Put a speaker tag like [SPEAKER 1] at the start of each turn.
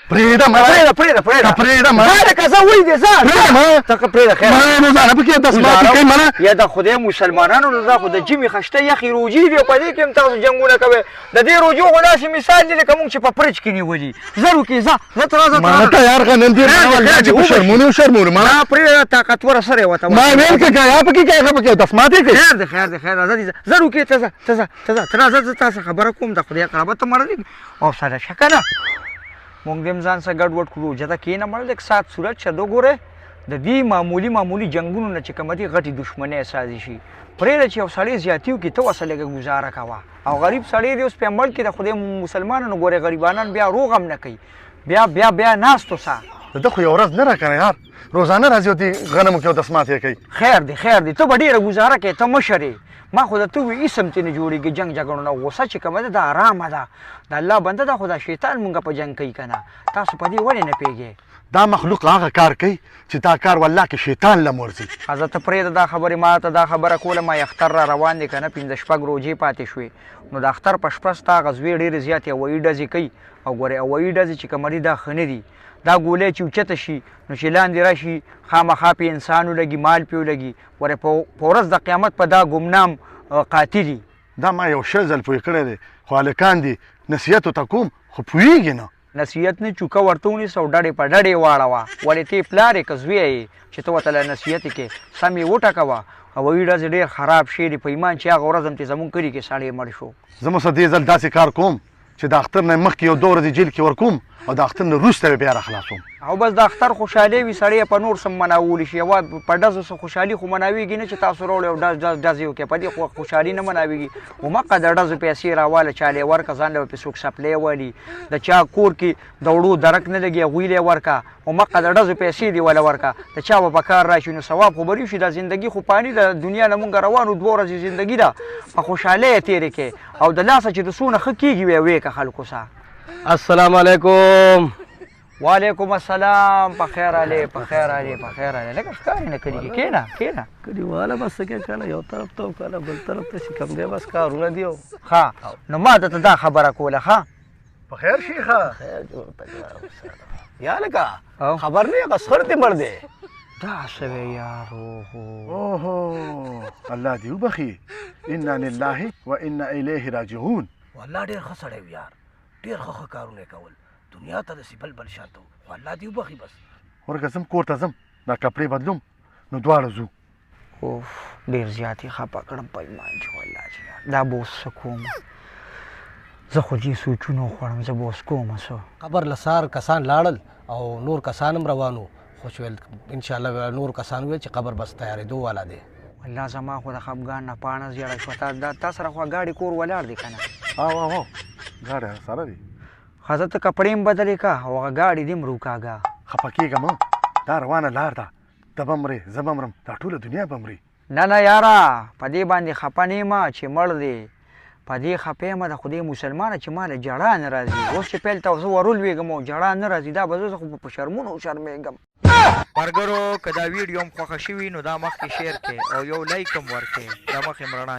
[SPEAKER 1] پرېږده
[SPEAKER 2] که زه وایي دې ځه ته پرېږده خیر
[SPEAKER 1] روزانه پکې دس ماتې کوي منه
[SPEAKER 2] یا د خدای مسلمانانو نو دا خو د جمې خشته یخې روجې دي او په دې کې هم تاسو جنګونه کوئ د دې روجو خو داسې مثال دی لکه مونږ چې په فرج کې نیولي زر وکړې ځه ته راځه
[SPEAKER 1] ما ته یار نن دې شرمونې
[SPEAKER 2] ما پرېږده طاقتوره سره یې وته
[SPEAKER 1] ما ویل که یا پکې کوي پکې دس ماتې کوي
[SPEAKER 2] خیر دی راځه دې زر وکړې ته ځه راځه زه تاسو خبره کوم د خدای قرابت ته مړه دي او سره شه که نه مونږ دې هم ځان سره ګډ وډ کړو جته کښېنه مړه لږ سات صورت شه وګورئ د دې معمولي جنګونو نه چې کومه دي غټې دښمنۍ سازشي پرېږده چې یو سړی زیاتي وکړي ته ورسره لږه ګزاره کوه او غریب سړی دی اوس په ملک کې د خدای مسلمانانو ګورې غریبانان بیا روغ هم نه کوي بیا ناست اوسه
[SPEAKER 1] ده خو یو ورځ نه راکنه یار روزانه راځي او دې غنمو کې او دس ماتې کوي
[SPEAKER 2] خیر دی ته به ډېره ګزاره کوې ته مشر یې ما خو درته ووایي هېڅ هم ترې نه جوړېږي جنګ جګړو نه غوسه چې کومه ده دا ارامه ده د الله بنده ده خو دا شیطان مونږ په جنګ کوي که نه تاسو په دې ولې نه پوهېږئ
[SPEAKER 1] دا مخلوق هغه کار کوي چې دا کار والله کې شیطان له مرځي
[SPEAKER 2] حضرت پرېږده دا خبرې ما ته دا خبره کوله ما اختر را روان دی که نه 5 شپږ روجې پاتې شوې نو د اختر په شپه ستا غزوې ډېرې زیاتې هوایي ډزې کوي او ګورې هوایي ډزې چې کومه دي دا ښه نه دي دا ګولۍ چې اوچته شي نو چې لاندې راشي خامخا پې انسان ولګي مال پې ولګي ګورې په ورځ د قیامت په دا ګمنام قاتلي
[SPEAKER 1] دا ما یو شل ځل پوه کړی دی خو هلکان دي نصیحت ورته کوم خو پوهېږي نه
[SPEAKER 2] نصیحت نه چوکه ورته ونیسه او ډډې په ډډې واړوه ولې ته یې پلار یې که زوی یې چې ته ورته له نصیحت یې کې سم یې وټکوه هوایي ډزې ډېر خراب شی دی په ایمان چې هغه ورځ هم چې زمونږ کلي کې سړی مړ شو
[SPEAKER 1] زه مو دې ځل داسې کار کوم چې د اختر نه مخکې یو 2 ورځې جیل کې ورکوم او د اختر نه وروسته بیا راخلاصوم
[SPEAKER 2] او بس د اختر خوشحالي وي سړی په نور څه مناولی شي یوه په ډزو څه خوشحالي خو مناویږي نه چې تاسو راوړئ او ډز یې وکړئ په دې خو خوشحالي نه مناویږي همقه د ډزو پیسې راواله چا له یې ورکړه ځان له پې څوک سپلی والي د چا کور کې د وړو درک نه لګي هغوی له یې ورکړه همقه د ډزو پیسې دې وله ورکړه د چا به په کار راشي نو ثواب خو به شي دا زندګي خو پاني د دنیا نه مونږ روانو 2 ورځې زندګي ده په خوشحالۍ یې تېرې کړې او د لاسه چې د څونه ښه کېږي ویې که خلکو سه
[SPEAKER 3] السلام علیکم
[SPEAKER 2] وعلیکم السلام په خیر علي لکه ښکارې نه کلي کې کښېنه
[SPEAKER 3] کلیواله بس کې کله یو طرف ته کله بل طرف ته چې کوم دی بس کارونه دي
[SPEAKER 2] ښه نو ما درته دا خبره کوله ښه
[SPEAKER 1] په خیر شي ښه
[SPEAKER 3] خیر جوړ تکړه یا لکه خبر نه یې غسخر دې مړ دی
[SPEAKER 2] دا څه وی یار
[SPEAKER 1] اوهو الله دې وبخي انا لله وانا الیه راجعون
[SPEAKER 3] والله ډېر ښه سړی و یار ډېر ښه کارونه یې کول دنیا ته داسې بل شاته و خو الله دې وبخي بس
[SPEAKER 1] ورکه ځم کور ته ځم دا کپړې بدلوم نو دواړه ځو
[SPEAKER 2] اوف ډېر زیات یې خفه کړم په ایمان چې والله چې دا به اوس څه کوم زه خو دې سوچونه وخوړم زه به اوس کومه څه
[SPEAKER 3] قبر له سهار کسان لاړل او نور کسان هم روان وو خو چې ویل انشاءالله نور کسان ویل چې قبر بس تیارېدو والا دی
[SPEAKER 2] والله زما خو د خفګان نه پاڼه زیړه شوه تا سره خو ګاډي کور ولاړ دی که نه
[SPEAKER 1] او ګاډی سره دی
[SPEAKER 2] ښځه ته کپړې هم بدلې که او هغه ګاډي دې هم روکاږه
[SPEAKER 1] خفه کېږم دا روانه لار ده ته به مرې زه به مرم دا ټوله دنیا به مري
[SPEAKER 2] نه یاره په دې باندې خفه نه یم چې مړ دی په دې خفه یم د خدای مسلمانه چې ما له جړا نه راځي اوس چې پیل ته زه ورولوېږم او جړا نه راځي دا به زه خو په شرمونو شرمېږم ملګرو که دا ویډیو هم خوښه شوي نو دا مخکې شیر کړئ او یو لایک هم ورکړئ دا مخکې رڼا